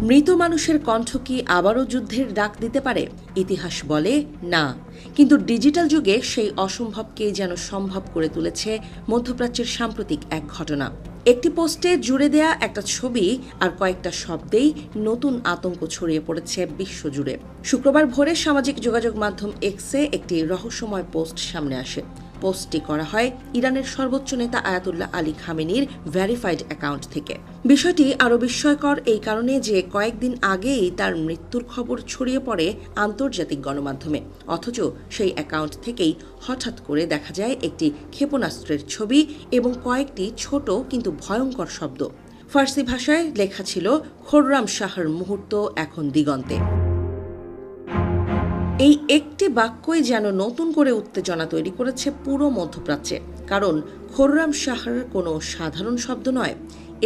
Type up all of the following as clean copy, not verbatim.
মৃত মানুষের কণ্ঠ কি আবারও যুদ্ধের ডাক দিতে পারে? ইতিহাস বলে না, কিন্তু ডিজিটাল যুগে সেই অসম্ভবকেই যেন সম্ভব করে তুলেছে মধ্যপ্রাচ্যের সাম্প্রতিক এক ঘটনা। একটি পোস্টে জুড়ে দেয়া একটা ছবি আর কয়েকটা শব্দেই নতুন আতঙ্ক ছড়িয়ে পড়েছে বিশ্বজুড়ে। শুক্রবার ভোরে সামাজিক যোগাযোগ মাধ্যম এক্সে একটি রহস্যময় পোস্ট সামনে আসে। পোস্টটি করা হয় ইরানের সর্বোচ্চ নেতা আয়াতুল্লাহ আলী খামেনির ভেরিফাইড অ্যাকাউন্ট থেকে। বিষয়টি আরও বিস্ময়কর এই কারণে যে কয়েকদিন আগেই তার মৃত্যুর খবর ছড়িয়ে পড়ে আন্তর্জাতিক গণমাধ্যমে, অথচ সেই অ্যাকাউন্ট থেকেই হঠাৎ করে দেখা যায় একটি ক্ষেপণাস্ত্রের ছবি এবং কয়েকটি ছোট কিন্তু ভয়ঙ্কর শব্দ। ফার্সি ভাষায় লেখা ছিল, খোররাম শাহর মুহূর্ত এখন দিগন্তে। এই একটি বাক্যই যেন নতুন করে উত্তেজনা তৈরি করেছে পুরো মধ্যপ্রাচ্যে। কারণ খোররাম শাহর কোনো সাধারণ শব্দ নয়,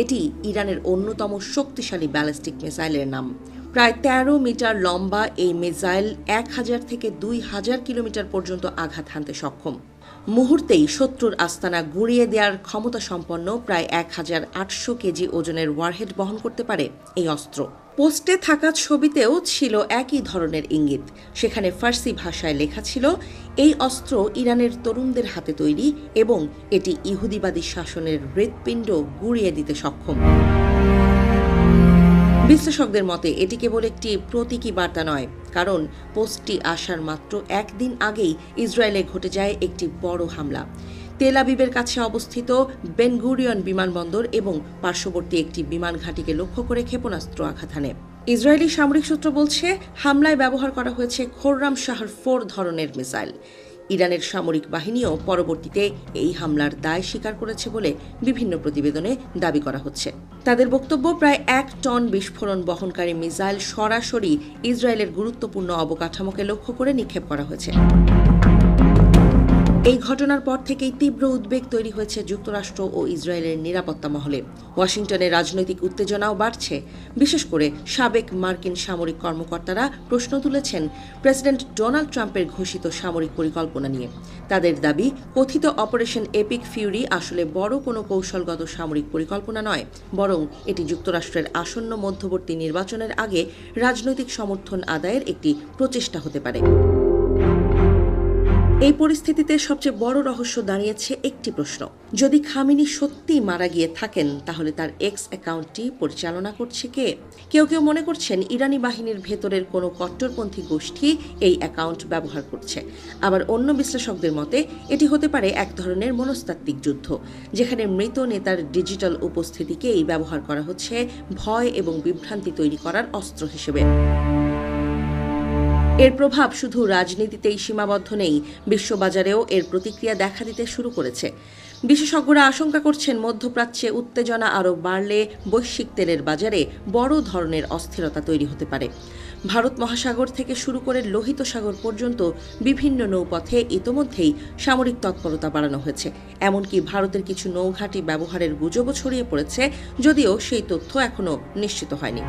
এটি ইরানের অন্যতম শক্তিশালী ব্যালিস্টিক মিসাইলের নাম। প্রায় ১৩ মিটার লম্বা এই মিসাইল ১,০০০ থেকে ২,০০০ কিলোমিটার পর্যন্ত আঘাত হানতে সক্ষম। মুহূর্তেই শত্রুর আস্তানা গুঁড়িয়ে দেওয়ার ক্ষমতা সম্পন্ন প্রায় ১,৮০০ কেজি ওজনের ওয়ারহেড বহন করতে পারে এই অস্ত্র। পোস্টে থাকা ছবিতেও ছিল একই ধরনের ইঙ্গিত। সেখানে ফার্সি ভাষায় লেখা ছিল, এই অস্ত্র ইরানের তরুণদের হাতে তৈরি এবং এটি ইহুদিবাদী শাসনের হৃৎপিণ্ড গুঁড়িয়ে দিতে সক্ষম। বিশ্লেষকদের মতে এটি কেবল একটি প্রতীকী বার্তা নয়, কারণ পোস্টটি আসার মাত্র একদিন আগেই ইসরায়েলে ঘটে যায় একটি বড় হামলা। তেল আবিবের কাছে অবস্থিত বেন গুরিয়ন বিমানবন্দর এবং পার্শ্ববর্তী একটি বিমান ঘাঁটিকে লক্ষ্য করে ক্ষেপণাস্ত্র আঘাত হানে। ইসরায়েলি সামরিক সূত্র বলছে, হামলায় ব্যবহার করা হয়েছে খোররাম শাহর 4 ধরনের মিসাইল। ইরানের সামরিক বাহিনীও পরবর্তীতে এই হামলার দায় স্বীকার করেছে বলে বিভিন্ন প্রতিবেদনে দাবি করা হচ্ছে। তাদের বক্তব্য, প্রায় ১ টন বিস্ফোরণ বহনকারী মিসাইল সরাসরি ইসরায়েলের গুরুত্বপূর্ণ অবকাঠামোকে লক্ষ্য করে নিক্ষেপ করা হয়েছে। এই ঘটনার পর থেকেই তীব্র উদ্বেগ তৈরি হয়েছে যুক্তরাষ্ট্র ও ইসরায়েলের নিরাপত্তা মহলে। ওয়াশিংটনে রাজনৈতিক উত্তেজনাও বাড়ছে। বিশেষ করে সাবেক মার্কিন সামরিক কর্মকর্তারা প্রশ্ন তুলেছেন প্রেসিডেন্ট ডোনাল্ড ট্রাম্পের ঘোষিত সামরিক পরিকল্পনা নিয়ে। তাদের দাবি, কথিত অপারেশন এপিক ফিউরি আসলে বড় কোনো কৌশলগত সামরিক পরিকল্পনা নয়, বরং এটি যুক্তরাষ্ট্রের আসন্ন মধ্যবর্তী নির্বাচনের আগে রাজনৈতিক সমর্থন আদায়ের একটি প্রচেষ্টা হতে পারে। এই পরিস্থিতিতে সবচেয়ে বড় রহস্য দাঁড়িয়েছে একটি প্রশ্ন, যদি খামেনি সত্যিই মারা গিয়ে থাকেন তাহলে তার এক্স অ্যাকাউন্টটি পরিচালনা করছে কে? কেউ কেউ মনে করছেন ইরানি বাহিনীর ভেতরের কোনো কট্টরপন্থী গোষ্ঠী এই অ্যাকাউন্ট ব্যবহার করছে। আবার অন্য বিশ্লেষকদের মতে এটি হতে পারে এক ধরনের মনস্তাত্ত্বিক যুদ্ধ, যেখানে মৃত নেতার ডিজিটাল উপস্থিতিকেই ব্যবহার করা হচ্ছে ভয় এবং বিভ্রান্তি তৈরি করার অস্ত্র হিসেবে। এর প্রভাব শুধু রাজনীতিতেই সীমাবদ্ধ নেই, বিশ্ববাজারেও এর প্রতিক্রিয়া দেখা দিতে শুরু করেছে। বিশেষজ্ঞরা আশঙ্কা করছেন, মধ্যপ্রাচ্যে উত্তেজনা আরও বাড়লে বৈশ্বিক তেলের বাজারে বড় ধরনের অস্থিরতা তৈরি হতে পারে। ভারত মহাসাগর থেকে শুরু করে লোহিত সাগর পর্যন্ত বিভিন্ন নৌপথে ইতোমধ্যেই সামরিক তৎপরতা বাড়ানো হয়েছে। এমনকি ভারতের কিছু নৌঘাঁটি ব্যবহারের গুজবও ছড়িয়ে পড়েছে, যদিও সেই তথ্য এখনও নিশ্চিত হয়নি।